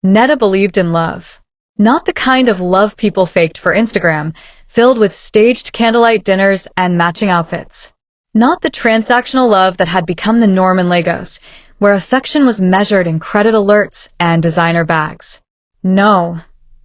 Neda believed in love. Not the kind of love people faked for Instagram, filled with staged candlelight dinners and matching outfits. Not the transactional love that had become the norm in Lagos, where affection was measured in credit alerts and designer bags. No,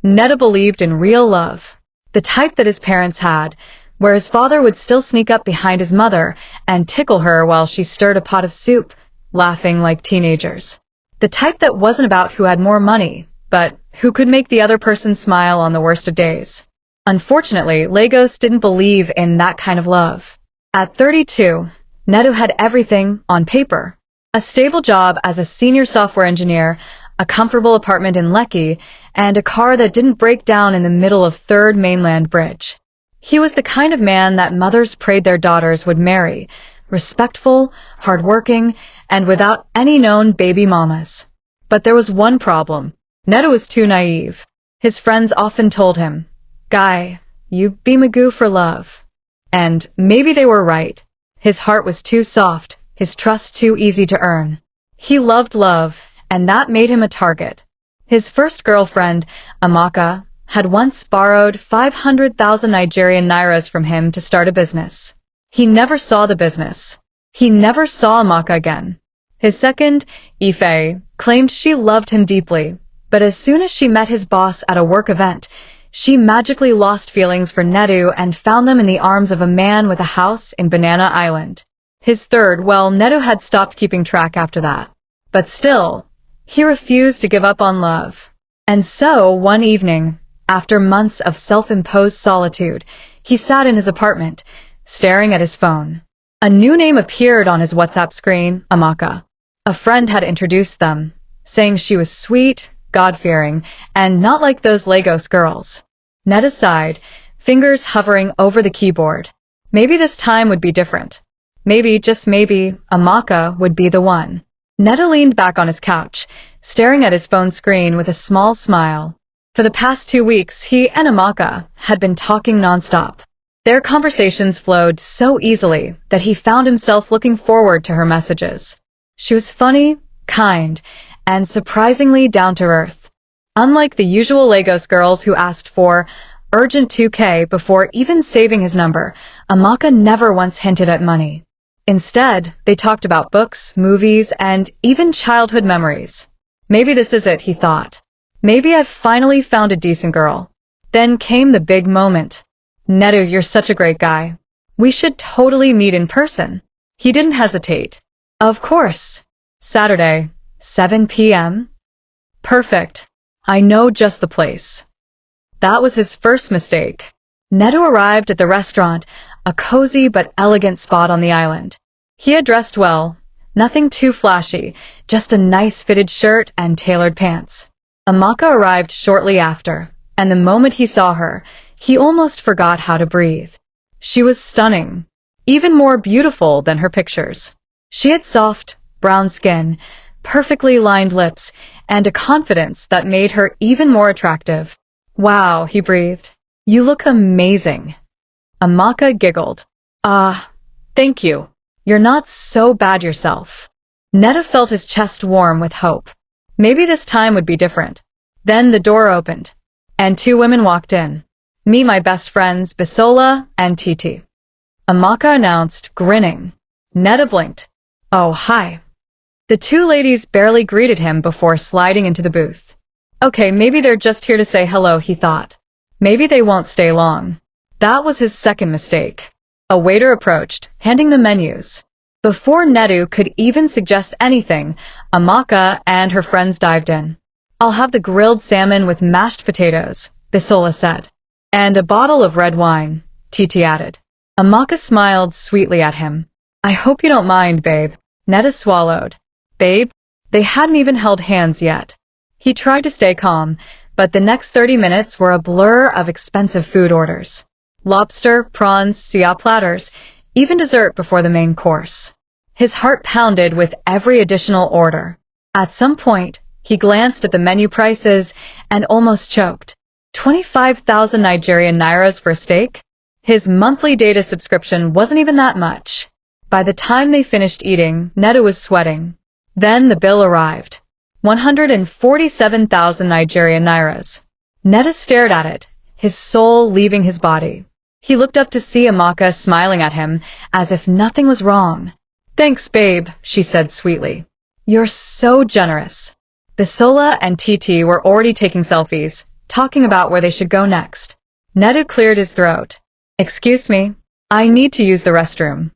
Neda believed in real love. The type that his parents had, where his father would still sneak up behind his mother and tickle her while she stirred a pot of soup, laughing like teenagers. The type that wasn't about who had more money, but who could make the other person smile on the worst of days. Unfortunately, Lagos didn't believe in that kind of love. At 32, Nedu had everything on paper. A stable job as a senior software engineer, a comfortable apartment in Lekki, and a car that didn't break down in the middle of Third Mainland Bridge. He was the kind of man that mothers prayed their daughters would marry, respectful, hardworking, and without any known baby mamas. But there was one problem. Nedu was too naive. His friends often told him, "Guy, you be Magoo for love." And maybe they were right. His heart was too soft, his trust too easy to earn. He loved love, and that made him a target. His first girlfriend, Amaka, had once borrowed 500,000 Nigerian nairas from him to start a business. He never saw the business. He never saw Amaka again. His second, Ife, claimed she loved him deeply, but as soon as she met his boss at a work event, she magically lost feelings for Nedu and found them in the arms of a man with a house in Banana Island. His third, well, Nedu had stopped keeping track after that. But still, he refused to give up on love. And so, one evening, after months of self-imposed solitude, he sat in his apartment, staring at his phone. A new name appeared on his WhatsApp screen, Amaka. A friend had introduced them, saying she was sweet, God-fearing, and not like those Lagos girls. Neda sighed, fingers hovering over the keyboard. Maybe this time would be different. Maybe, just maybe, Amaka would be the one. Neda leaned back on his couch, staring at his phone screen with a small smile. For the past 2 weeks, he and Amaka had been talking nonstop. Their conversations flowed so easily that he found himself looking forward to her messages. She was funny, kind, and surprisingly down-to-earth. Unlike the usual Lagos girls who asked for urgent 2K before even saving his number, Amaka never once hinted at money. Instead, they talked about books, movies, and even childhood memories. Maybe this is it, he thought. Maybe I've finally found a decent girl. Then came the big moment. Nedu, you're such a great guy. We should totally meet in person. He didn't hesitate. Of course. Saturday, 7 p.m.? Perfect. I know just the place. That was his first mistake. Nedu arrived at the restaurant, a cozy but elegant spot on the island. He had dressed well, nothing too flashy, just a nice fitted shirt and tailored pants. Amaka arrived shortly after, and the moment he saw her, he almost forgot how to breathe. She was stunning, even more beautiful than her pictures. She had soft, brown skin, perfectly lined lips, and a confidence that made her even more attractive. Wow, he breathed. You look amazing. Amaka giggled. Thank you. You're not so bad yourself. Neda felt his chest warm with hope. Maybe this time would be different. Then the door opened, and 2 women walked in. Meet my best friends, Bisola and Titi. Amaka announced, grinning. Neda blinked. Oh, hi. The 2 ladies barely greeted him before sliding into the booth. Okay, maybe they're just here to say hello, he thought. Maybe they won't stay long. That was his second mistake. A waiter approached, handing the menus. Before Nedu could even suggest anything, Amaka and her friends dived in. I'll have the grilled salmon with mashed potatoes, Bisola said. And a bottle of red wine, Titi added. Amaka smiled sweetly at him. I hope you don't mind, babe. Neda swallowed. Babe? They hadn't even held hands yet. He tried to stay calm, but the next 30 minutes were a blur of expensive food orders. Lobster, prawns, siya platters, even dessert before the main course. His heart pounded with every additional order. At some point, he glanced at the menu prices and almost choked. 25,000 Nigerian nairas for a steak? His monthly data subscription wasn't even that much. By the time they finished eating, Nedu was sweating. Then the bill arrived. 147,000 Nigerian nairas. Nedu stared at it, his soul leaving his body. He looked up to see Amaka smiling at him, as if nothing was wrong. "Thanks, babe," she said sweetly. "You're so generous." Bisola and Titi were already taking selfies, talking about where they should go next. Nedu cleared his throat. "Excuse me, I need to use the restroom."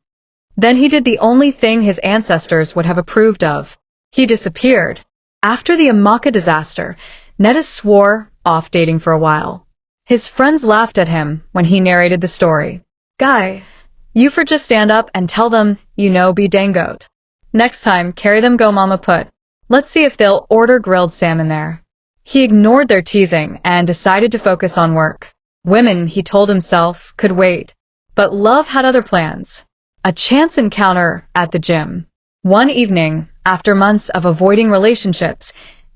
Then he did the only thing his ancestors would have approved of. He disappeared. After the Amaka disaster, Nedu swore off dating for a while. His friends laughed at him when he narrated the story. "Guy, you for just stand up and tell them, be dangoed. Next time, carry them go mama put. Let's see if they'll order grilled salmon there." He ignored their teasing and decided to focus on work. Women, he told himself, could wait. But love had other plans. A chance encounter at the gym. One evening, after months of avoiding relationships,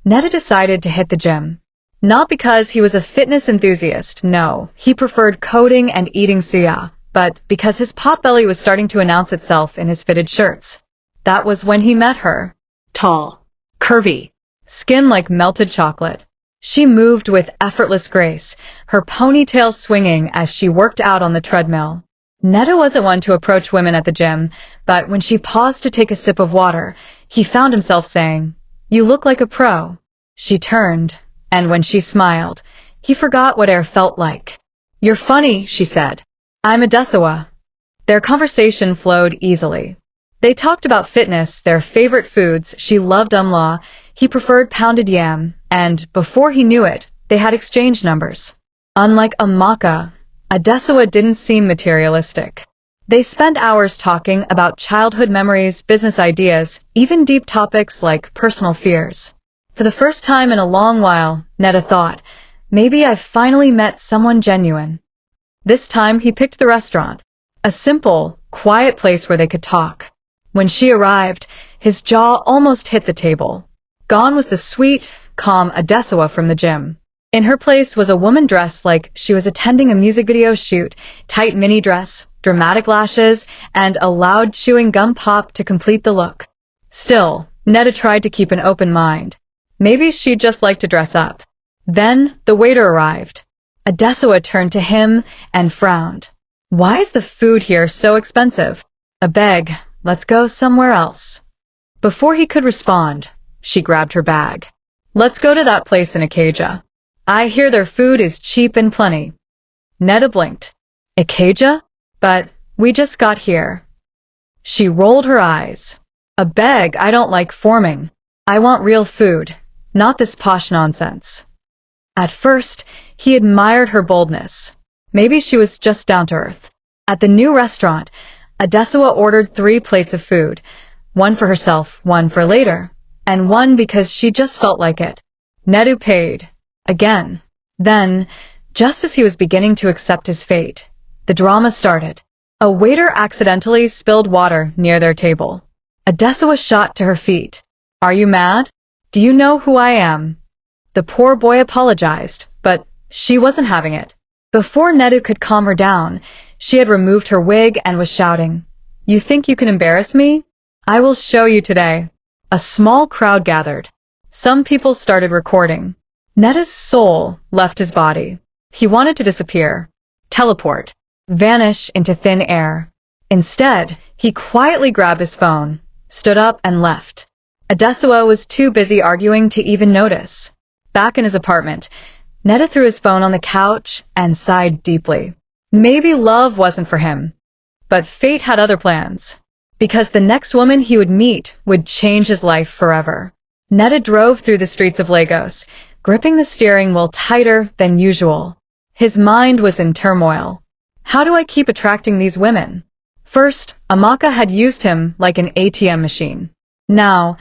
Nedu decided to hit the gym. Not because he was a fitness enthusiast, no, he preferred coding and eating suya, but because his potbelly was starting to announce itself in his fitted shirts. That was when he met her. Tall, curvy, skin like melted chocolate. She moved with effortless grace, her ponytail swinging as she worked out on the treadmill. Nedu wasn't one to approach women at the gym, but when she paused to take a sip of water, he found himself saying, "You look like a pro." She turned, and when she smiled, he forgot what air felt like. "You're funny," she said. "I'm a Desawa." Their conversation flowed easily. They talked about fitness, their favorite foods. She loved umla, he preferred pounded yam, and before he knew it, they had exchanged numbers. Unlike Amaka, Adesawa didn't seem materialistic. They spent hours talking about childhood memories, business ideas, even deep topics like personal fears. For the first time in a long while, Nedu thought, maybe I've finally met someone genuine. This time he picked the restaurant, a simple, quiet place where they could talk. When she arrived, his jaw almost hit the table. Gone was the sweet, calm Adesawa from the gym. In her place was a woman dressed like she was attending a music video shoot, tight mini dress, dramatic lashes, and a loud chewing gum pop to complete the look. Still, Nedu tried to keep an open mind. Maybe she'd just like to dress up. Then, the waiter arrived. Adesawa turned to him and frowned. "Why is the food here so expensive? I beg, let's go somewhere else." Before he could respond, she grabbed her bag. "Let's go to that place in Ikeja. I hear their food is cheap and plenty." Nedu blinked. "Ikeja? But we just got here." She rolled her eyes. "I beg, I don't like forming. I want real food, not this posh nonsense." At first, he admired her boldness. Maybe she was just down to earth. At the new restaurant, Adesawa ordered 3 plates of food, one for herself, one for later, and one because she just felt like it. Nedu paid. Again. Then, just as he was beginning to accept his fate, the drama started. A waiter accidentally spilled water near their table. Adesawa shot to her feet. "Are you mad? Do you know who I am?" The poor boy apologized, but she wasn't having it. Before Nedu could calm her down, she had removed her wig and was shouting, "You think you can embarrass me? I will show you today." A small crowd gathered. Some people started recording. Nedu's soul left his body. He wanted to disappear, teleport, vanish into thin air. Instead, he quietly grabbed his phone, stood up and left. Adesawa was too busy arguing to even notice. Back in his apartment, Nedu threw his phone on the couch and sighed deeply. Maybe love wasn't for him, but fate had other plans. Because the next woman he would meet would change his life forever. Nedu drove through the streets of Lagos, gripping the steering wheel tighter than usual. His mind was in turmoil. How do I keep attracting these women? First, Amaka had used him like an ATM machine. Now,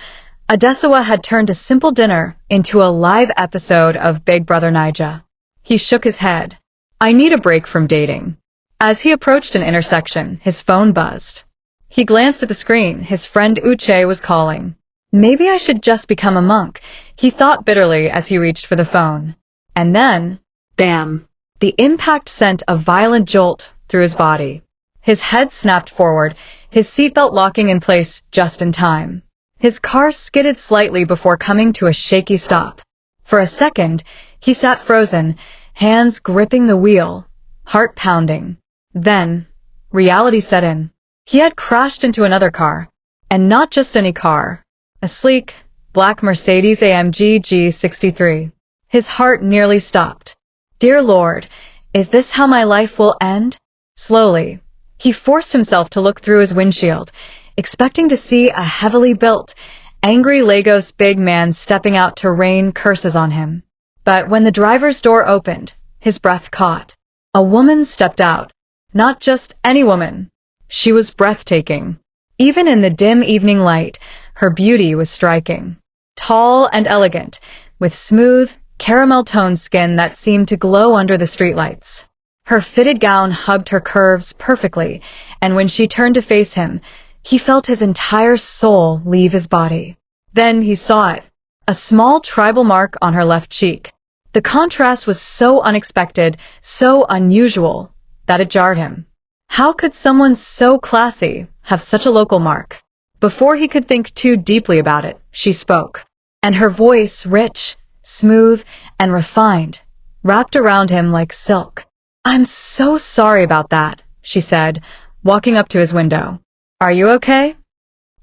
Adesawa had turned a simple dinner into a live episode of Big Brother Naija. He shook his head. "I need a break from dating." As he approached an intersection, his phone buzzed. He glanced at the screen. His friend Uche was calling. Maybe I should just become a monk, he thought bitterly as he reached for the phone. And then, bam! The impact sent a violent jolt through his body. His head snapped forward, his seatbelt locking in place just in time. His car skidded slightly before coming to a shaky stop. For a second, he sat frozen, hands gripping the wheel, heart pounding. Then, reality set in. He had crashed into another car. And not just any car. A sleek, black Mercedes-AMG G63. His heart nearly stopped. Dear Lord, is this how my life will end? Slowly, he forced himself to look through his windshield, expecting to see a heavily built, angry Lagos big man stepping out to rain curses on him. But when the driver's door opened, his breath caught. A woman stepped out. Not just any woman. She was breathtaking. Even in the dim evening light, her beauty was striking. Tall and elegant, with smooth, caramel-toned skin that seemed to glow under the streetlights. Her fitted gown hugged her curves perfectly, and when she turned to face him, he felt his entire soul leave his body. Then he saw it. A small tribal mark on her left cheek. The contrast was so unexpected, so unusual, that it jarred him. How could someone so classy have such a local mark? Before he could think too deeply about it, she spoke. And her voice, rich, smooth, and refined, wrapped around him like silk. I'm so sorry about that, she said, walking up to his window. Are you okay?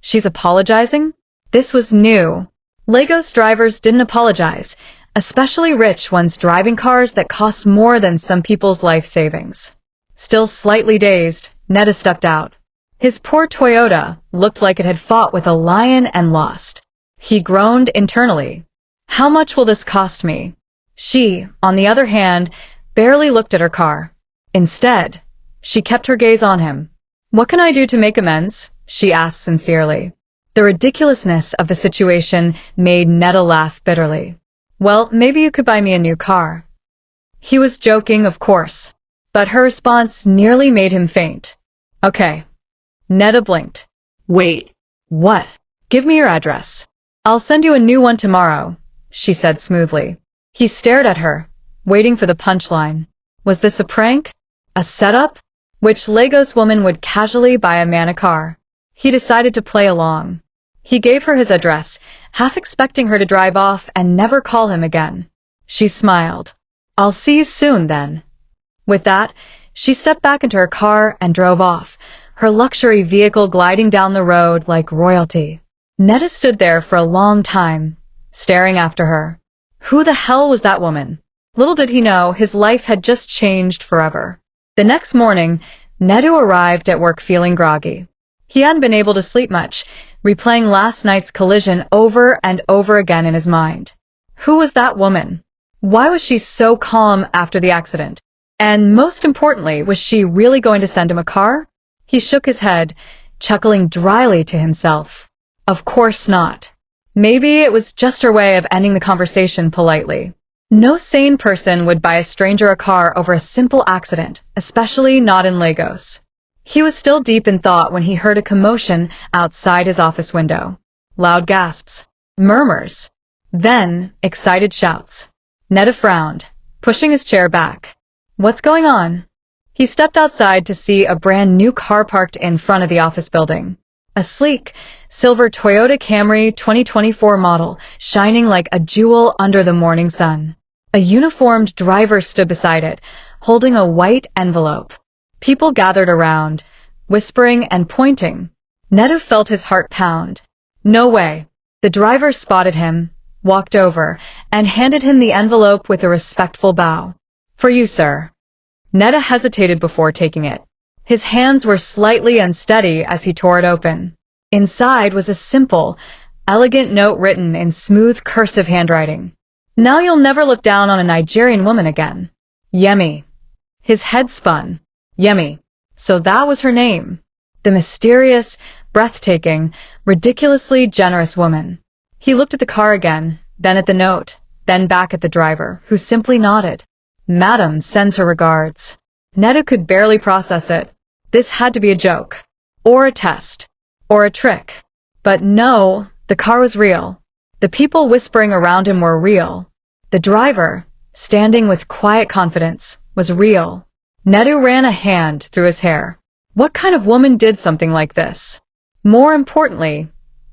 She's apologizing? This was new. Lagos drivers didn't apologize, especially rich ones driving cars that cost more than some people's life savings. Still slightly dazed, Nedu stepped out. His poor Toyota looked like it had fought with a lion and lost. He groaned internally. How much will this cost me? She, on the other hand, barely looked at her car. Instead, she kept her gaze on him. What can I do to make amends? She asked sincerely. The ridiculousness of the situation made Nedu laugh bitterly. Well, maybe you could buy me a new car. He was joking, of course, but her response nearly made him faint. Okay. Nedu blinked. Wait. What? Give me your address. I'll send you a new one tomorrow, she said smoothly. He stared at her, waiting for the punchline. Was this a prank? A setup? Which Lagos woman would casually buy a man a car? He decided to play along. He gave her his address, half expecting her to drive off and never call him again. She smiled. I'll see you soon, then. With that, she stepped back into her car and drove off, her luxury vehicle gliding down the road like royalty. Nedu stood there for a long time, staring after her. Who the hell was that woman? Little did he know his life had just changed forever. The next morning, Nedu arrived at work feeling groggy. He hadn't been able to sleep much, replaying last night's collision over and over again in his mind. Who was that woman? Why was she so calm after the accident? And most importantly, was she really going to send him a car? He shook his head, chuckling dryly to himself. Of course not. Maybe it was just her way of ending the conversation politely. No sane person would buy a stranger a car over a simple accident, especially not in Lagos. He was still deep in thought when he heard a commotion outside his office window. Loud gasps, murmurs, then excited shouts. Nedu frowned, pushing his chair back. What's going on? He stepped outside to see a brand new car parked in front of the office building. A sleek, silver Toyota Camry 2024 model, shining like a jewel under the morning sun. A uniformed driver stood beside it, holding a white envelope. People gathered around, whispering and pointing. Nedu felt his heart pound. No way. The driver spotted him, walked over, and handed him the envelope with a respectful bow. For you, sir. Nedu hesitated before taking it. His hands were slightly unsteady as he tore it open. Inside was a simple, elegant note written in smooth cursive handwriting. Now you'll never look down on a Nigerian woman again. Yemi. His head spun. Yemi. So that was her name. The mysterious, breathtaking, ridiculously generous woman. He looked at the car again, then at the note, then back at the driver, who simply nodded. Madam sends her regards. Nedu could barely process it. This had to be a joke. Or a test. Or a trick. But no, the car was real. The people whispering around him were real. The driver, standing with quiet confidence, was real. Nedu ran a hand through his hair. What kind of woman did something like this? More importantly,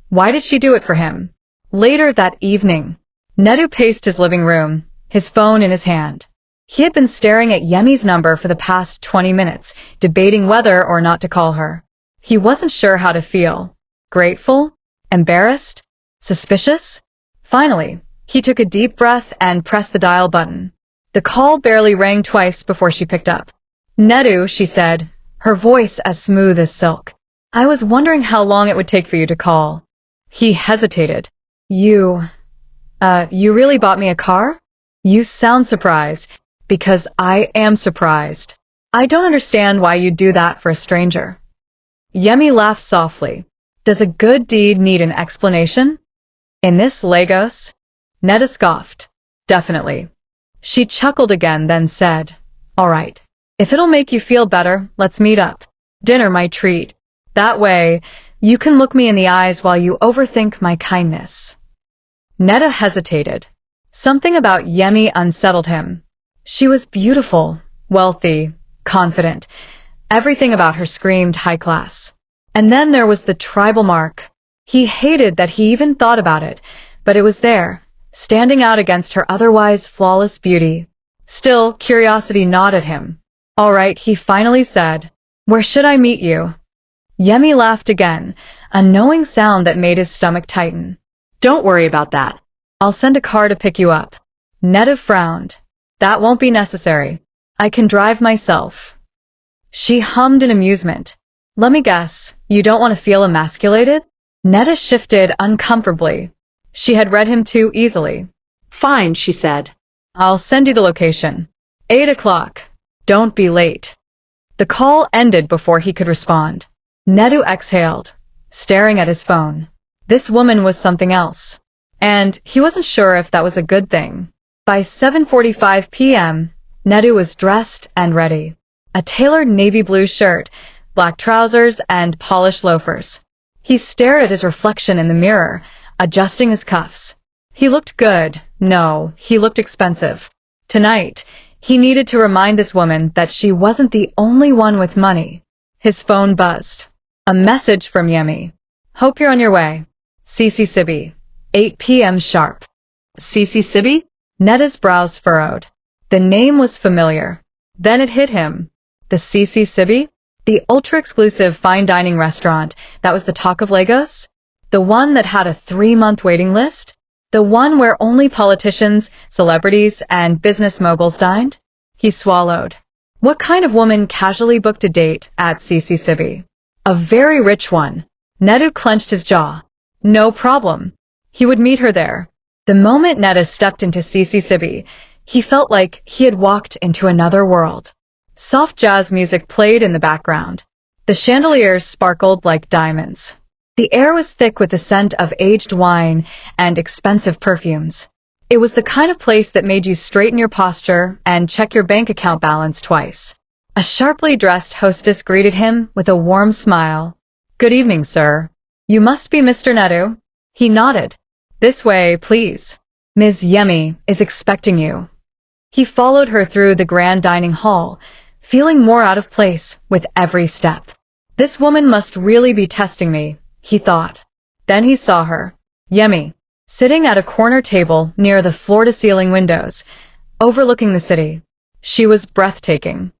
Why did she do it for him? Later that evening, Nedu paced his living room, his phone in his hand. He had been staring at Yemi's number for the past 20 minutes, debating whether or not to call her. He wasn't sure how to feel. Grateful? Embarrassed? Suspicious? Finally, he took a deep breath and pressed the dial button. The call barely rang twice before she picked up. Nedu, she said, her voice as smooth as silk. I was wondering how long it would take for you to call. He hesitated. You really bought me a car? You sound surprised, because I am surprised. I don't understand why you'd do that for a stranger. Yemi laughed softly. Does a good deed need an explanation? In this Lagos? Nedu scoffed. Definitely. She chuckled again, then said, All right. If it'll make you feel better, let's meet up. Dinner my treat. That way, you can look me in the eyes while you overthink my kindness. Nedu hesitated. Something about Yemi unsettled him. She was beautiful, wealthy, confident. Everything about her screamed high class. And then there was the tribal mark. He hated that he even thought about it, but it was there, standing out against her otherwise flawless beauty. Still, curiosity gnawed at him. All right, he finally said. Where should I meet you? Yemi laughed again, a knowing sound that made his stomach tighten. Don't worry about that. I'll send a car to pick you up. Nedu frowned. That won't be necessary. I can drive myself. She hummed in amusement. Let me guess, you don't want to feel emasculated? Nedu shifted uncomfortably. She had read him too easily. Fine, she said. I'll send you the location. 8 o'clock. Don't be late. The call ended before he could respond. Nedu exhaled, staring at his phone. This woman was something else. And he wasn't sure if that was a good thing. By 7:45 p.m., Nedu was dressed and ready. A tailored navy blue shirt, black trousers, and polished loafers. He stared at his reflection in the mirror, adjusting his cuffs. He looked good. No, he looked expensive. Tonight, he needed to remind this woman that she wasn't the only one with money. His phone buzzed. A message from Yemi. Hope you're on your way. CC Sibi. 8 p.m. sharp. CC Sibi? Nedu's brows furrowed. The name was familiar. Then it hit him. The CC Sibi? The ultra-exclusive fine dining restaurant that was the talk of Lagos? The one that had a 3-month waiting list? The one where only politicians, celebrities, and business moguls dined? He swallowed. What kind of woman casually booked a date at CC Sibi? A very rich one. Nedu clenched his jaw. No problem. He would meet her there. The moment Nedu stepped into CC Sibi, he felt like he had walked into another world. Soft jazz music played in the background. The chandeliers sparkled like diamonds. The air was thick with the scent of aged wine and expensive perfumes. It was the kind of place that made you straighten your posture and check your bank account balance twice. A sharply dressed hostess greeted him with a warm smile. Good evening, sir. You must be Mr. Nedu. He nodded. This way, please. Ms. Yemi is expecting you. He followed her through the grand dining hall, feeling more out of place with every step. This woman must really be testing me, he thought. Then he saw her. Yemi, sitting at a corner table near the floor-to-ceiling windows, overlooking the city. She was breathtaking.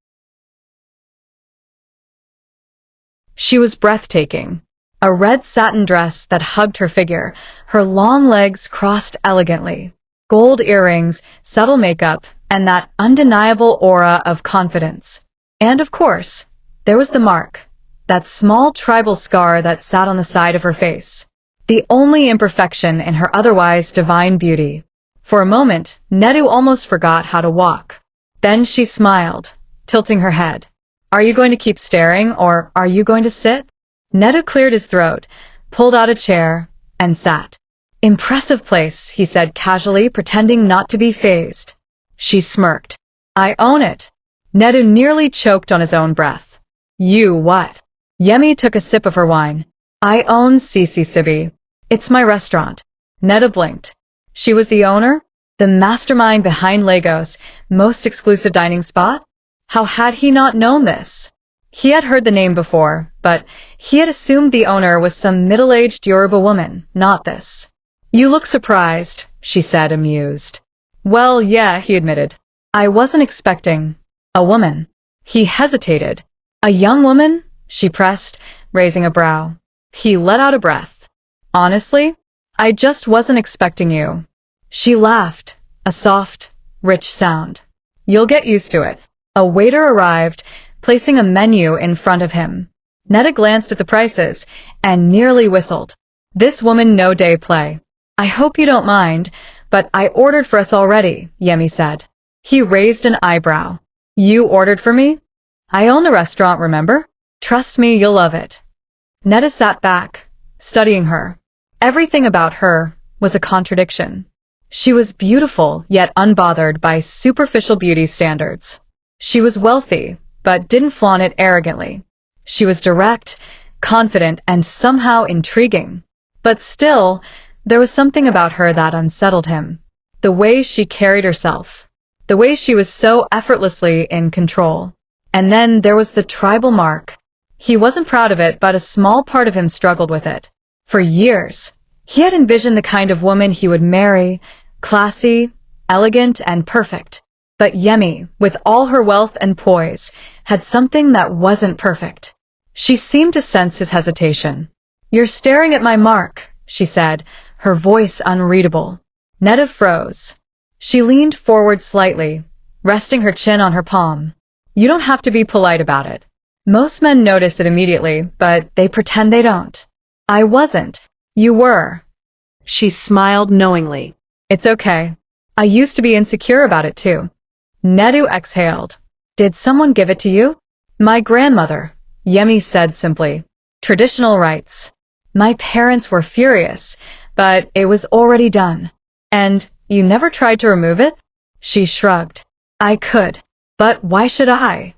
A red satin dress that hugged her figure, her long legs crossed elegantly. Gold earrings, subtle makeup, and that undeniable aura of confidence. And of course, there was the mark, that small tribal scar that sat on the side of her face. The only imperfection in her otherwise divine beauty. For a moment, Nedu almost forgot how to walk. Then she smiled, tilting her head. Are you going to keep staring, or are you going to sit? Nedu cleared his throat, pulled out a chair, and sat. Impressive place, he said casually, pretending not to be fazed. She smirked. I own it. Nedu nearly choked on his own breath. You what? Yemi took a sip of her wine. I own CC Sibi. It's my restaurant. Nedu blinked. She was the owner? The mastermind behind Lagos' most exclusive dining spot? How had he not known this? He had heard the name before, but he had assumed the owner was some middle-aged Yoruba woman, not this. "You look surprised," she said, amused. "Well, yeah," he admitted. "I wasn't expecting a woman." He hesitated. "A young woman?" she pressed, raising a brow. He let out a breath. "Honestly, I just wasn't expecting you." She laughed, a soft, rich sound. "You'll get used to it." A waiter arrived, placing a menu in front of him. Nedu glanced at the prices and nearly whistled. "This woman no day play." "I hope you don't mind, but I ordered for us already," Yemi said. He raised an eyebrow. "You ordered for me? I own the restaurant, remember? Trust me, you'll love it." Nedu sat back, studying her. Everything about her was a contradiction. She was beautiful, yet unbothered by superficial beauty standards. She was wealthy, but didn't flaunt it arrogantly. She was direct, confident, and somehow intriguing. But still, there was something about her that unsettled him. The way she carried herself. The way she was so effortlessly in control. And then there was the tribal mark. He wasn't proud of it, but a small part of him struggled with it. For years, he had envisioned the kind of woman he would marry, classy, elegant, and perfect. But Yemi, with all her wealth and poise, had something that wasn't perfect. She seemed to sense his hesitation. "You're staring at my mark," she said, her voice unreadable. Nedu froze. She leaned forward slightly, resting her chin on her palm. "You don't have to be polite about it. Most men notice it immediately, but they pretend they don't." "I wasn't. You were." She smiled knowingly. "It's okay. I used to be insecure about it too." Nedu exhaled. "Did someone give it to you?" "My grandmother," Yemi said simply. "Traditional rites. My parents were furious, but it was already done." "And you never tried to remove it?" She shrugged. "I could. But why should I?"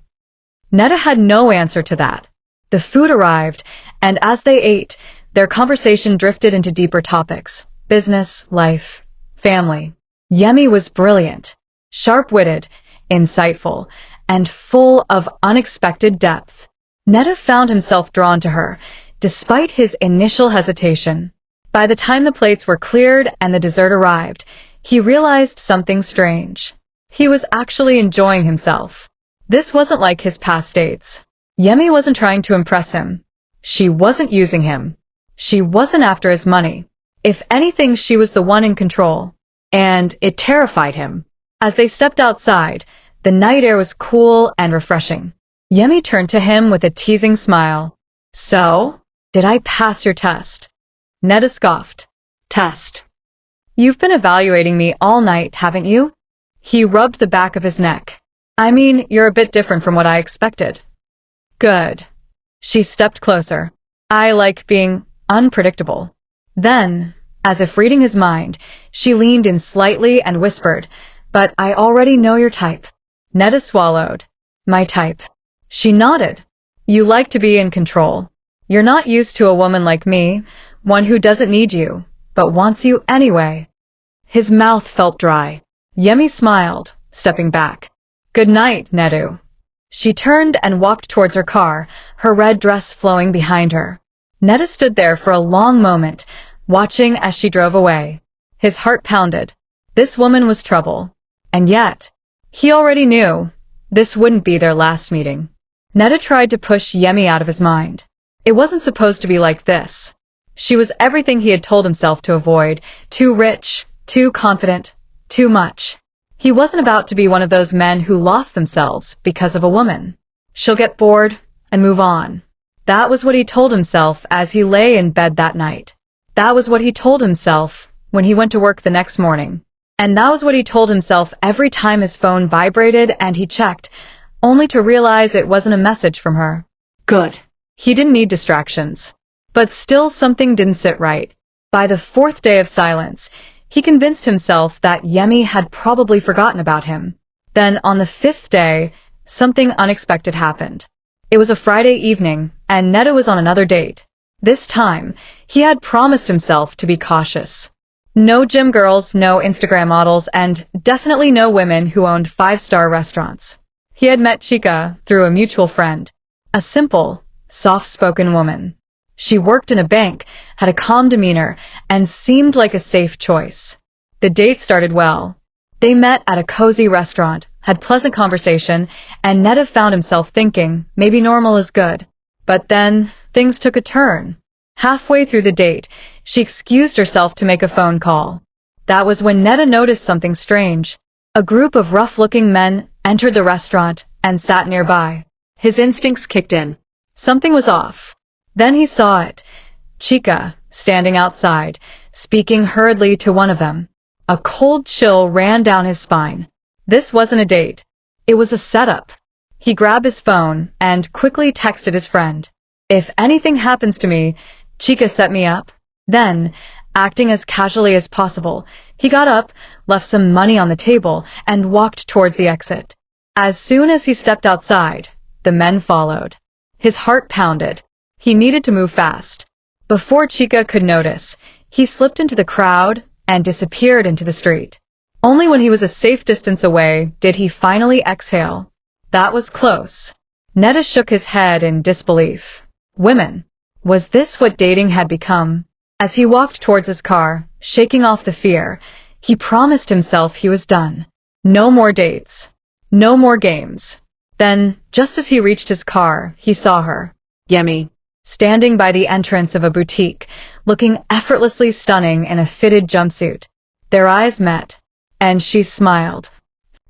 Nedu had no answer to that. The food arrived, and as they ate, their conversation drifted into deeper topics. Business, life, family. Yemi was brilliant, sharp-witted, insightful, and full of unexpected depth. Nedu found himself drawn to her, despite his initial hesitation. By the time the plates were cleared and the dessert arrived, he realized something strange. He was actually enjoying himself. This wasn't like his past dates. Yemi wasn't trying to impress him. She wasn't using him. She wasn't after his money. If anything, she was the one in control. And it terrified him. As they stepped outside, the night air was cool and refreshing. Yemi turned to him with a teasing smile. "So, did I pass your test?" Nedu scoffed. "Test? You've been evaluating me all night, haven't you?" He rubbed the back of his neck. "I mean, you're a bit different from what I expected." "Good." She stepped closer. "I like being unpredictable." Then, as if reading his mind, she leaned in slightly and whispered, "But I already know your type." Nedu swallowed. "My type." She nodded. "You like to be in control. You're not used to a woman like me, one who doesn't need you, but wants you anyway." His mouth felt dry. Yemi smiled, stepping back. "Good night, Nedu." She turned and walked towards her car, her red dress flowing behind her. Nedu stood there for a long moment, watching as she drove away. His heart pounded. This woman was trouble. And yet, he already knew this wouldn't be their last meeting. Nedu tried to push Yemi out of his mind. It wasn't supposed to be like this. She was everything he had told himself to avoid, too rich, too confident, too much. He wasn't about to be one of those men who lost themselves because of a woman. She'll get bored and move on. That was what he told himself as he lay in bed that night. That was what he told himself when he went to work the next morning. And that was what he told himself every time his phone vibrated and he checked, only to realize it wasn't a message from her. Good. He didn't need distractions. But still something didn't sit right. By the fourth day of silence, he convinced himself that Yemi had probably forgotten about him. Then on the fifth day, something unexpected happened. It was a Friday evening, and Nedu was on another date. This time, he had promised himself to be cautious. No gym girls, no Instagram models, and definitely no women who owned five-star restaurants. He had met Chica through a mutual friend. A simple, soft-spoken woman. She worked in a bank, had a calm demeanor, and seemed like a safe choice. The date started well. They met at a cozy restaurant, had pleasant conversation, and Nedu found himself thinking, maybe normal is good. But then, things took a turn. Halfway through the date, she excused herself to make a phone call. That was when Nedu noticed something strange. A group of rough-looking men entered the restaurant and sat nearby. His instincts kicked in. Something was off. Then he saw it. Chica, standing outside, speaking hurriedly to one of them. A cold chill ran down his spine. This wasn't a date. It was a setup. He grabbed his phone and quickly texted his friend. If anything happens to me, Chica set me up. Then, acting as casually as possible, he got up, left some money on the table, and walked towards the exit. As soon as he stepped outside, the men followed. His heart pounded. He needed to move fast. Before Chica could notice, he slipped into the crowd and disappeared into the street. Only when he was a safe distance away did he finally exhale. That was close. Nedu shook his head in disbelief. Women. Was this what dating had become? As he walked towards his car, shaking off the fear, he promised himself he was done. No more dates. No more games. Then, just as he reached his car, he saw her. Yemi. Standing by the entrance of a boutique, looking effortlessly stunning in a fitted jumpsuit. Their eyes met, and she smiled.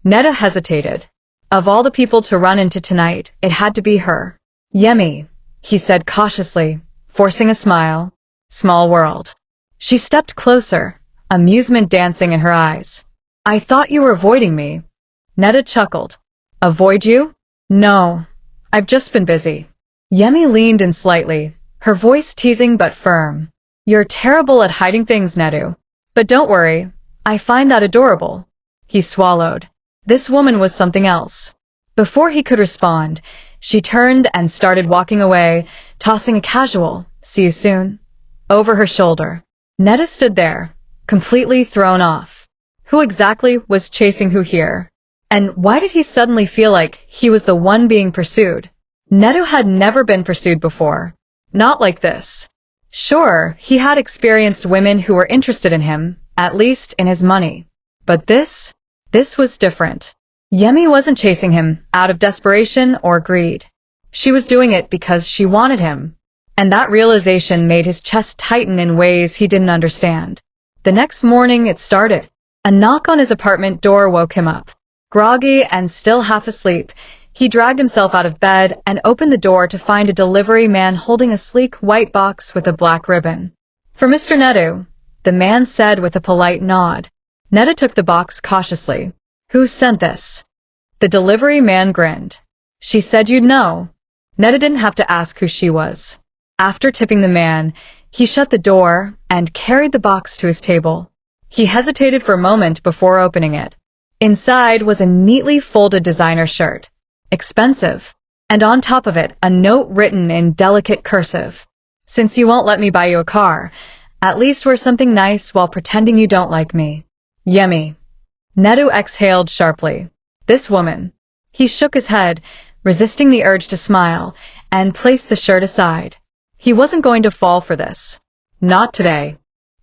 Nedu hesitated. Of all the people to run into tonight, it had to be her. Yemi, he said cautiously, forcing a smile. Small world. She stepped closer, amusement dancing in her eyes. I thought you were avoiding me. Nedu chuckled. Avoid you? No, I've just been busy. Yemi leaned in slightly, her voice teasing but firm. You're terrible at hiding things, Nedu. But don't worry, I find that adorable. He swallowed. This woman was something else. Before he could respond, she turned and started walking away, tossing a casual, see you soon, over her shoulder. Nedu stood there, completely thrown off. Who exactly was chasing who here? And why did he suddenly feel like he was the one being pursued? Nedu had never been pursued before. Not like this. Sure, he had experienced women who were interested in him, at least in his money. But this was different. Yemi wasn't chasing him out of desperation or greed. She was doing it because she wanted him. And that realization made his chest tighten in ways he didn't understand. The next morning it started. A knock on his apartment door woke him up. Groggy and still half asleep, he dragged himself out of bed and opened the door to find a delivery man holding a sleek white box with a black ribbon. For Mr. Nedu, the man said with a polite nod. Nedu took the box cautiously. Who sent this? The delivery man grinned. She said you'd know. Nedu didn't have to ask who she was. After tipping the man, he shut the door and carried the box to his table. He hesitated for a moment before opening it. Inside was a neatly folded designer shirt. Expensive. And on top of it, a note written in delicate cursive. Since you won't let me buy you a car, at least wear something nice while pretending you don't like me. Yemi. Nedu exhaled sharply. This woman. He shook his head, resisting the urge to smile, and placed the shirt aside. He wasn't going to fall for this. Not today.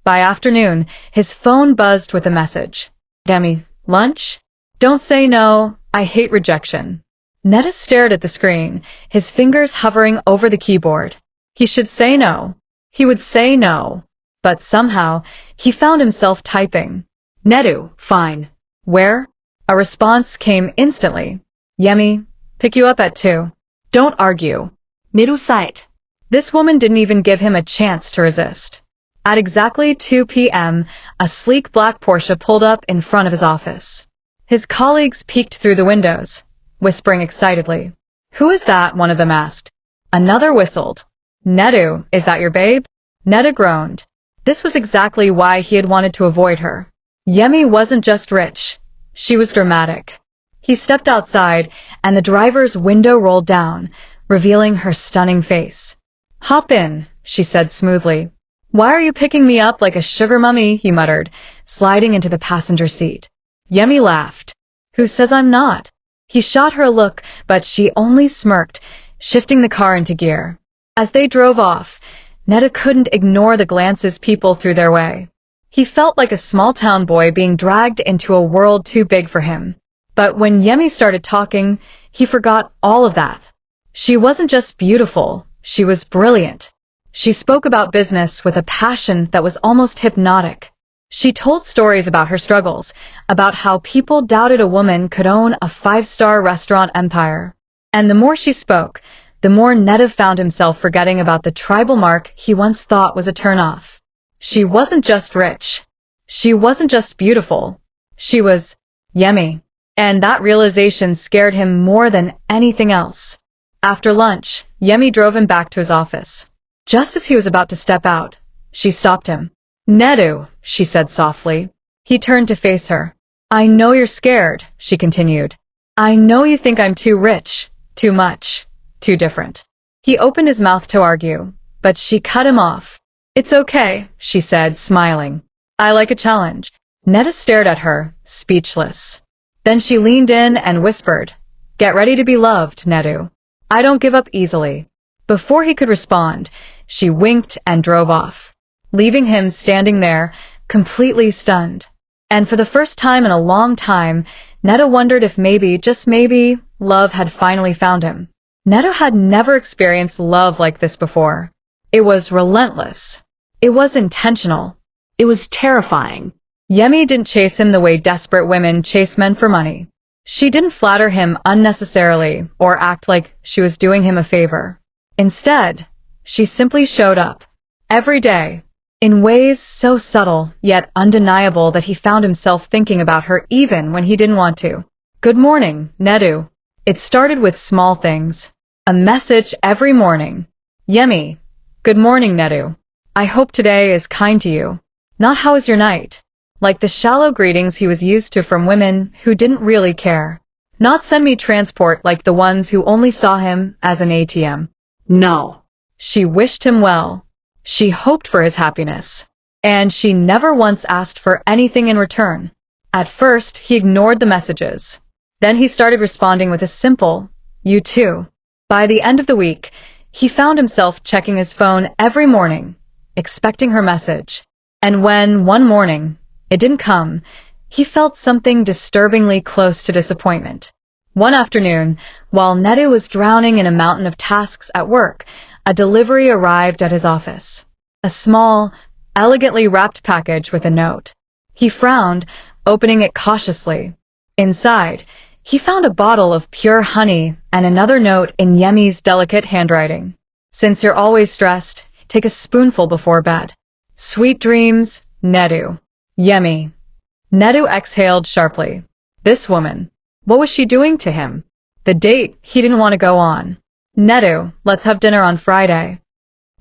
By afternoon, his phone buzzed with a message. Yemi, lunch? Don't say no, I hate rejection. Nedu stared at the screen, his fingers hovering over the keyboard. He should say no. He would say no. But somehow, he found himself typing. Nedu, fine. Where? A response came instantly. Yemi, pick you up at 2. Don't argue. Nedu sight. This woman didn't even give him a chance to resist. At exactly 2 p.m., a sleek black Porsche pulled up in front of his office. His colleagues peeked through the windows, whispering excitedly. Who is that? One of them asked. Another whistled. Nedu, is that your babe? Nedu groaned. This was exactly why he had wanted to avoid her. Yemi wasn't just rich. She was dramatic. He stepped outside, and the driver's window rolled down, revealing her stunning face. Hop in, she said smoothly. Why are you picking me up like a sugar mummy? He muttered, sliding into the passenger seat. Yemi laughed. Who says I'm not? He shot her a look, but she only smirked, shifting the car into gear. As they drove off, Nedu couldn't ignore the glances people threw their way. He felt like a small-town boy being dragged into a world too big for him. But when Yemi started talking, he forgot all of that. She wasn't just beautiful, she was brilliant. She spoke about business with a passion that was almost hypnotic. She told stories about her struggles, about how people doubted a woman could own a five-star restaurant empire. And the more she spoke, the more Nedu found himself forgetting about the tribal mark he once thought was a turn-off. She wasn't just rich. She wasn't just beautiful. She was Yemi. And that realization scared him more than anything else. After lunch, Yemi drove him back to his office. Just as he was about to step out, she stopped him. Nedu, she said softly. He turned to face her. I know you're scared, she continued. I know you think I'm too rich, too much, too different. He opened his mouth to argue, but she cut him off. It's okay, she said, smiling. I like a challenge. Nedu stared at her, speechless. Then she leaned in and whispered, Get ready to be loved, Nedu. I don't give up easily. Before he could respond, she winked and drove off, leaving him standing there, completely stunned. And for the first time in a long time, Nedu wondered if maybe, just maybe, love had finally found him. Nedu had never experienced love like this before. It was relentless. It was intentional. It was terrifying. Yemi didn't chase him the way desperate women chase men for money. She didn't flatter him unnecessarily or act like she was doing him a favor. Instead, she simply showed up, every day, in ways so subtle yet undeniable that he found himself thinking about her even when he didn't want to. Good morning, Nedu. It started with small things. A message every morning. Yemi. Good morning, Nedu. I hope today is kind to you. Not how is your night? Like the shallow greetings he was used to from women who didn't really care. Not send me transport like the ones who only saw him as an ATM. No. She wished him well. She hoped for his happiness. And she never once asked for anything in return. At first, he ignored the messages. Then he started responding with a simple, you too. By the end of the week, he found himself checking his phone every morning, expecting her message. And when, one morning, it didn't come, he felt something disturbingly close to disappointment. One afternoon, while Nedu was drowning in a mountain of tasks at work, a delivery arrived at his office. A small, elegantly wrapped package with a note. He frowned, opening it cautiously. Inside, he found a bottle of pure honey and another note in Yemi's delicate handwriting. Since you're always stressed, take a spoonful before bed. Sweet dreams, Nedu. Yemi. Nedu exhaled sharply. This woman. What was she doing to him? The date he didn't want to go on. Nedu, let's have dinner on Friday.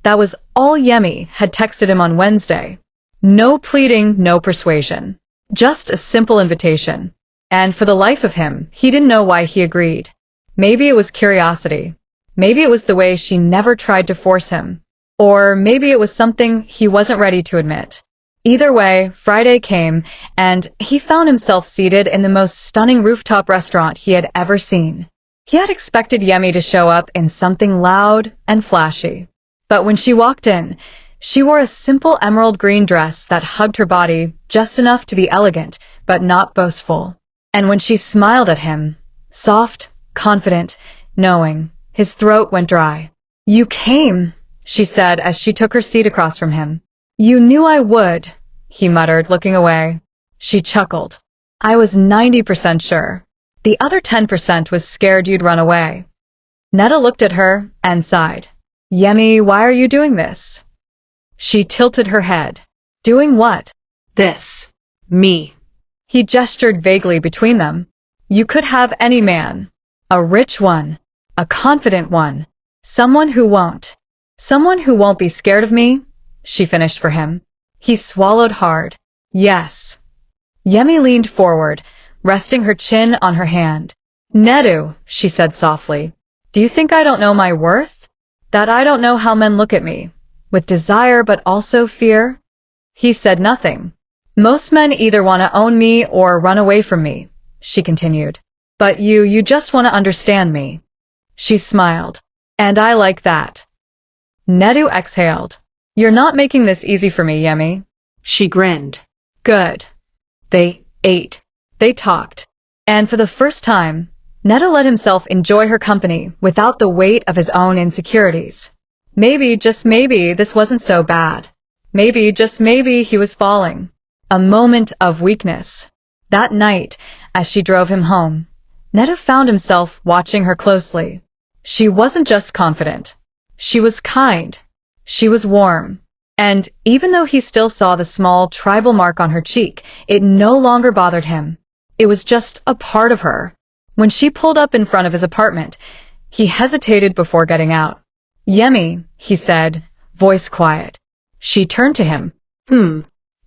That was all Yemi had texted him on Wednesday. No pleading, no persuasion. Just a simple invitation. And for the life of him, he didn't know why he agreed. Maybe it was curiosity. Maybe it was the way she never tried to force him. Or maybe it was something he wasn't ready to admit. Either way, Friday came, and he found himself seated in the most stunning rooftop restaurant he had ever seen. He had expected Yemi to show up in something loud and flashy. But when she walked in, she wore a simple emerald green dress that hugged her body just enough to be elegant, but not boastful. And when she smiled at him, soft, confident, knowing, his throat went dry. You came, she said as she took her seat across from him. You knew I would, he muttered, looking away. She chuckled. I was 90% sure. The other 10% was scared you'd run away. Nedu looked at her and sighed. Yemi, why are you doing this? She tilted her head. Doing what? This. Me. He gestured vaguely between them. You could have any man. A rich one. A confident one. Someone who won't. Someone who won't be scared of me, she finished for him. He swallowed hard. Yes. Yemi leaned forward, resting her chin on her hand. Nedu, she said softly, do you think I don't know my worth? That I don't know how men look at me, with desire but also fear? He said nothing. Most men either want to own me or run away from me, she continued. But you just want to understand me. She smiled. And I like that. Nedu exhaled. You're not making this easy for me, Yemi. She grinned. Good. They ate. They talked. And for the first time, Nedu let himself enjoy her company without the weight of his own insecurities. Maybe, just maybe, this wasn't so bad. Maybe, just maybe, he was falling. A moment of weakness. That night, as she drove him home, Nedu found himself watching her closely. She wasn't just confident. She was kind. She was warm. And even though he still saw the small tribal mark on her cheek, it no longer bothered him. It was just a part of her. When she pulled up in front of his apartment, he hesitated before getting out. Yemi, he said, voice quiet. She turned to him.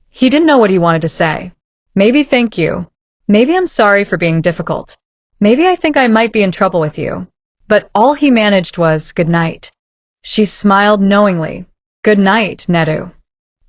He didn't know what he wanted to say. Maybe thank you. Maybe I'm sorry for being difficult. Maybe I think I might be in trouble with you. But all he managed was good night. She smiled knowingly. Good night, Nedu.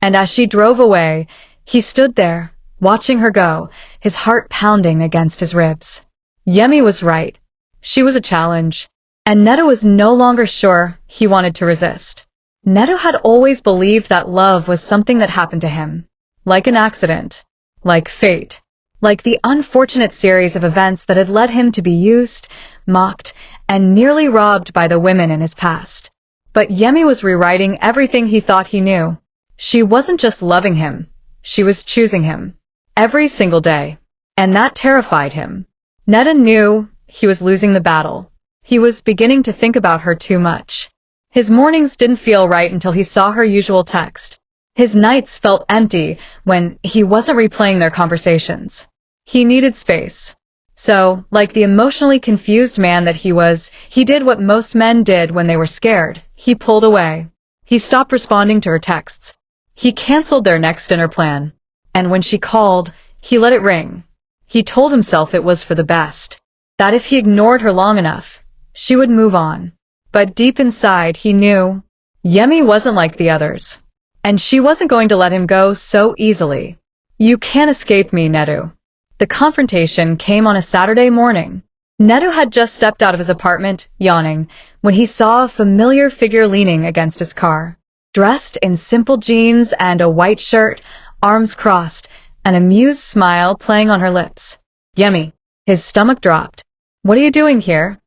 And as she drove away, he stood there, watching her go, his heart pounding against his ribs. Yemi was right. She was a challenge. And Nedu was no longer sure he wanted to resist. Nedu had always believed that love was something that happened to him. Like an accident. Like fate. Like the unfortunate series of events that had led him to be used, mocked, and nearly robbed by the women in his past. But Yemi was rewriting everything he thought he knew. She wasn't just loving him. She was choosing him. Every single day. And that terrified him. Nedu knew he was losing the battle. He was beginning to think about her too much. His mornings didn't feel right until he saw her usual text. His nights felt empty when he wasn't replaying their conversations. He needed space. So, like the emotionally confused man that he was, he did what most men did when they were scared. He pulled away. He stopped responding to her texts. He canceled their next dinner plan. And when she called, he let it ring. He told himself it was for the best. That if he ignored her long enough, she would move on. But deep inside, he knew Yemi wasn't like the others. And she wasn't going to let him go so easily. You can't escape me, Nedu. The confrontation came on a Saturday morning. Nedu had just stepped out of his apartment, yawning, when he saw a familiar figure leaning against his car. Dressed in simple jeans and a white shirt, arms crossed, an amused smile playing on her lips. Yemi. His stomach dropped. What are you doing here?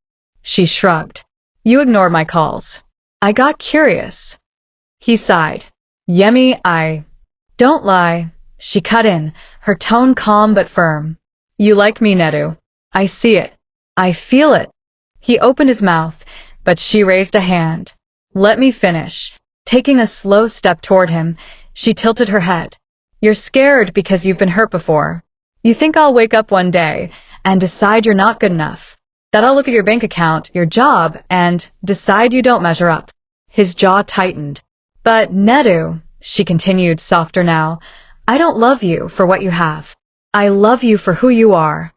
She shrugged. You ignored my calls. I got curious. He sighed. Yemi, I... Don't lie. She cut in, her tone calm but firm. You like me, Nedu. I see it. I feel it. He opened his mouth, but she raised a hand. Let me finish. Taking a slow step toward him, she tilted her head. You're scared because you've been hurt before. You think I'll wake up one day and decide you're not good enough. That I'll look at your bank account, your job, and decide you don't measure up. His jaw tightened. But Nedu, she continued, softer now, I don't love you for what you have. I love you for who you are.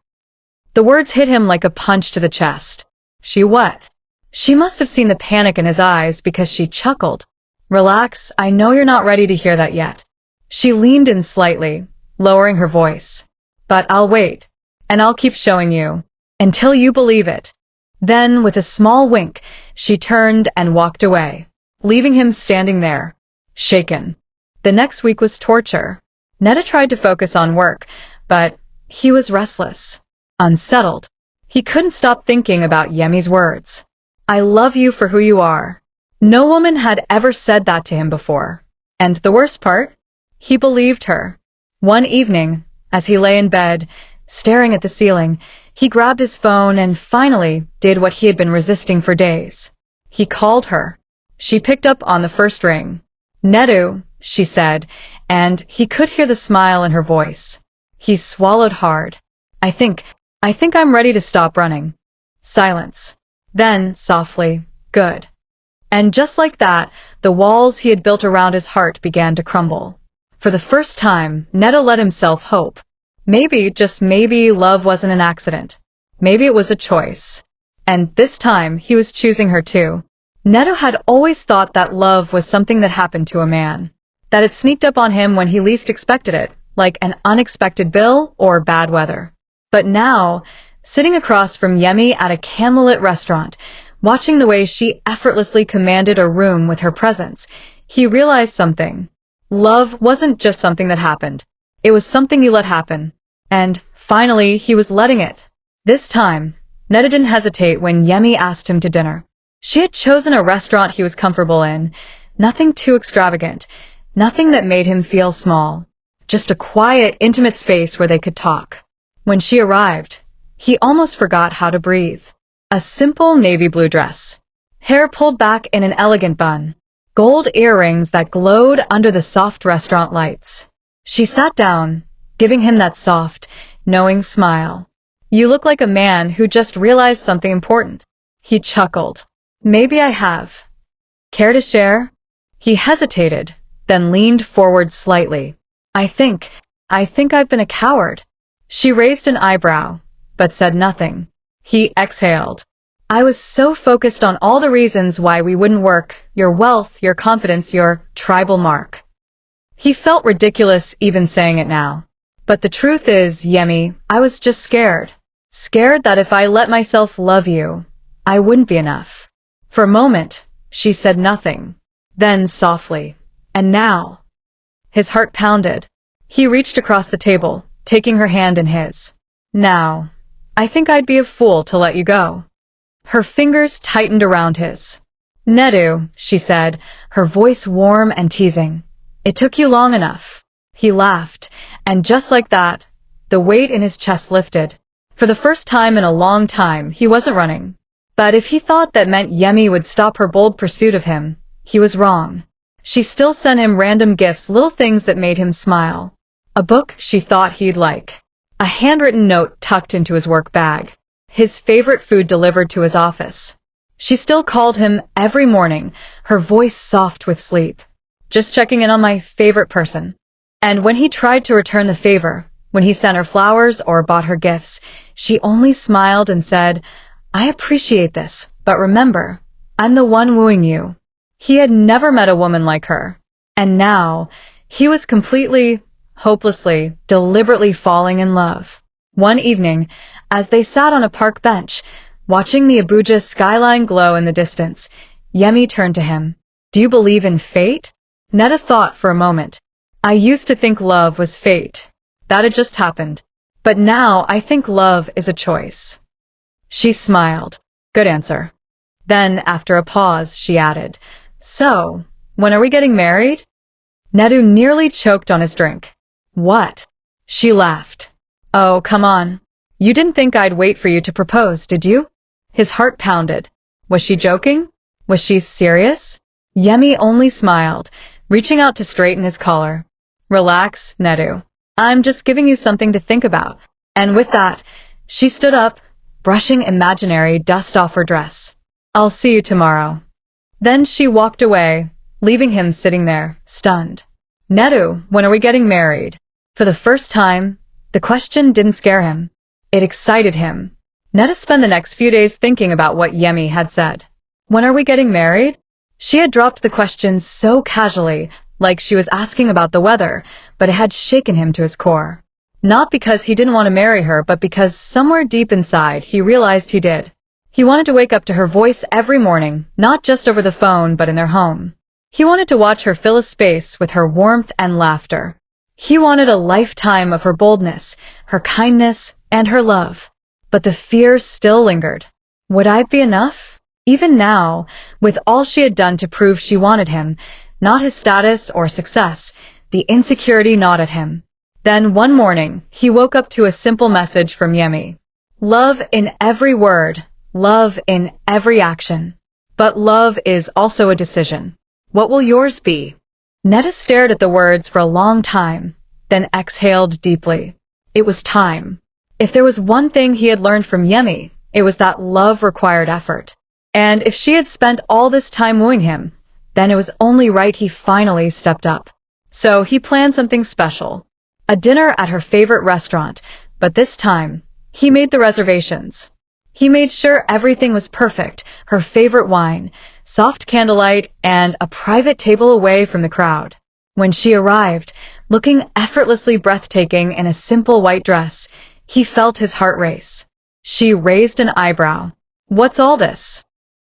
The words hit him like a punch to the chest. She what? She must have seen the panic in his eyes because she chuckled. Relax, I know you're not ready to hear that yet. She leaned in slightly, lowering her voice. But I'll wait, and I'll keep showing you. Until you believe it. Then, with a small wink, she turned and walked away, leaving him standing there, shaken. The next week was torture. Nedu tried to focus on work, but he was restless, unsettled. He couldn't stop thinking about Yemi's words. I love you for who you are. No woman had ever said that to him before. And the worst part? He believed her. One evening, as he lay in bed, staring at the ceiling, he grabbed his phone and finally did what he had been resisting for days. He called her. She picked up on the first ring. Nedu, she said, and he could hear the smile in her voice. He swallowed hard. I think I'm ready to stop running. Silence. Then, softly, good. And just like that, the walls he had built around his heart began to crumble. For the first time, Nedu let himself hope. Maybe, just maybe, love wasn't an accident. Maybe it was a choice. And this time, he was choosing her too. Nedu had always thought that love was something that happened to a man. That it sneaked up on him when he least expected it, like an unexpected bill or bad weather. But now, sitting across from Yemi at a candlelit restaurant, Watching the way she effortlessly commanded a room with her presence, he realized something. Love wasn't just something that happened. It was something you let happen. And, finally, he was letting it. This time, Nedu didn't hesitate when Yemi asked him to dinner. She had chosen a restaurant he was comfortable in. Nothing too extravagant. Nothing that made him feel small. Just a quiet, intimate space where they could talk. When she arrived, he almost forgot how to breathe. A simple navy blue dress. Hair pulled back in an elegant bun. Gold earrings that glowed under the soft restaurant lights. She sat down, giving him that soft, knowing smile. "You look like a man who just realized something important." He chuckled. "Maybe I have. Care to share?" He hesitated, then leaned forward slightly. I think I've been a coward." She raised an eyebrow, but said nothing. He exhaled. "I was so focused on all the reasons why we wouldn't work, your wealth, your confidence, your tribal mark." He felt ridiculous even saying it now. "But the truth is, Yemi, I was just scared. Scared that if I let myself love you, I wouldn't be enough." For a moment, she said nothing. Then softly, "And now?" His heart pounded. He reached across the table, taking her hand in his. "Now, I think I'd be a fool to let you go." Her fingers tightened around his. "Nedu," she said, her voice warm and teasing. "It took you long enough." He laughed, and just like that, the weight in his chest lifted. For the first time in a long time, he wasn't running. But if he thought that meant Yemi would stop her bold pursuit of him, he was wrong. She still sent him random gifts, little things that made him smile. A book she thought he'd like. A handwritten note tucked into his work bag. His favorite food delivered to his office. She still called him every morning, her voice soft with sleep. "Just checking in on my favorite person." And when he tried to return the favor, when he sent her flowers or bought her gifts, she only smiled and said, "I appreciate this, but remember, I'm the one wooing you." He had never met a woman like her. And now, he was completely, hopelessly, deliberately falling in love. One evening, as they sat on a park bench, watching the Abuja skyline glow in the distance, Yemi turned to him. "Do you believe in fate?" Nedu thought for a moment. "I used to think love was fate. That had just happened. But now I think love is a choice." She smiled. "Good answer." Then, after a pause, she added, "So, when are we getting married?" Nedu nearly choked on his drink. "What?" She laughed. "Oh, come on. You didn't think I'd wait for you to propose, did you?" His heart pounded. Was she joking? Was she serious? Yemi only smiled, reaching out to straighten his collar. "Relax, Nedu. I'm just giving you something to think about." And with that, she stood up, brushing imaginary dust off her dress. "I'll see you tomorrow." Then she walked away, leaving him sitting there, stunned. "Nedu, when are we getting married?" For the first time, the question didn't scare him. It excited him. Nedu spent the next few days thinking about what Yemi had said. "When are we getting married?" She had dropped the question so casually, like she was asking about the weather, but it had shaken him to his core. Not because he didn't want to marry her, but because somewhere deep inside he realized he did. He wanted to wake up to her voice every morning, not just over the phone, but in their home. He wanted to watch her fill a space with her warmth and laughter. He wanted a lifetime of her boldness, her kindness, and her love. But the fear still lingered. Would I be enough? Even now, with all she had done to prove she wanted him, not his status or success, the insecurity gnawed at him. Then one morning, he woke up to a simple message from Yemi. "Love in every word. Love in every action. But love is also a decision. What will yours be?" Nedu stared at the words for a long time, then exhaled deeply. It was time. If there was one thing he had learned from Yemi, it was that love required effort. And if she had spent all this time wooing him, then it was only right he finally stepped up. So he planned something special. A dinner at her favorite restaurant, but this time, he made the reservations. He made sure everything was perfect, her favorite wine, soft candlelight, and a private table away from the crowd. When she arrived, looking effortlessly breathtaking in a simple white dress, he felt his heart race. She raised an eyebrow. "What's all this?"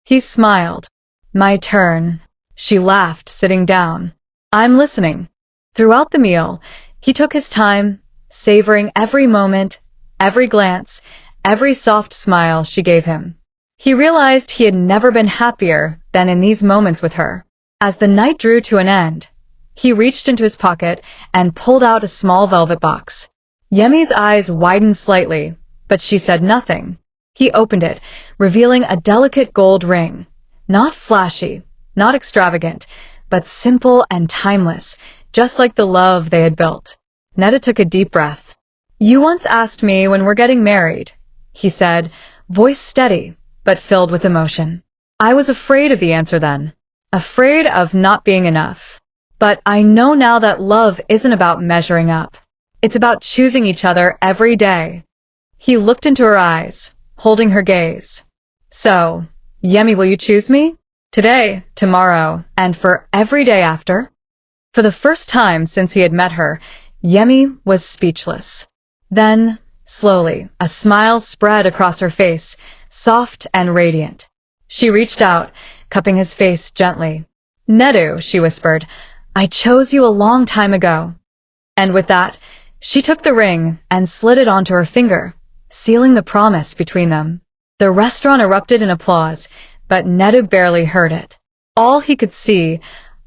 He smiled. My turn. She laughed, sitting down. I'm listening. Throughout the meal, he took his time, savoring every moment, every glance, every soft smile she gave him. He realized he had never been happier than in these moments with her. As the night drew to an end, he reached into his pocket and pulled out a small velvet box. Yemi's eyes widened slightly, but she said nothing. He opened it, revealing a delicate gold ring. Not flashy, not extravagant, but simple and timeless, just like the love they had built. Nedu took a deep breath. You once asked me when we're getting married, he said, voice steady, but filled with emotion. I was afraid of the answer then, afraid of not being enough. But I know now that love isn't about measuring up. It's about choosing each other every day. He looked into her eyes, holding her gaze. So, Yemi, will you choose me? Today, tomorrow, and for every day after? For the first time since he had met her, Yemi was speechless. Then, slowly, a smile spread across her face, soft and radiant. She reached out, cupping his face gently. Nedu, she whispered, I chose you a long time ago. And with that, she took the ring and slid it onto her finger, sealing the promise between them. The restaurant erupted in applause, but Nedu barely heard it. All he could see,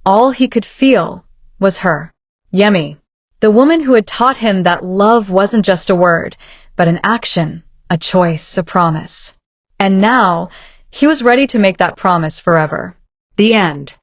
all he could feel, was her. Yemi, the woman who had taught him that love wasn't just a word, but an action, a choice, a promise. And now, he was ready to make that promise forever. The end.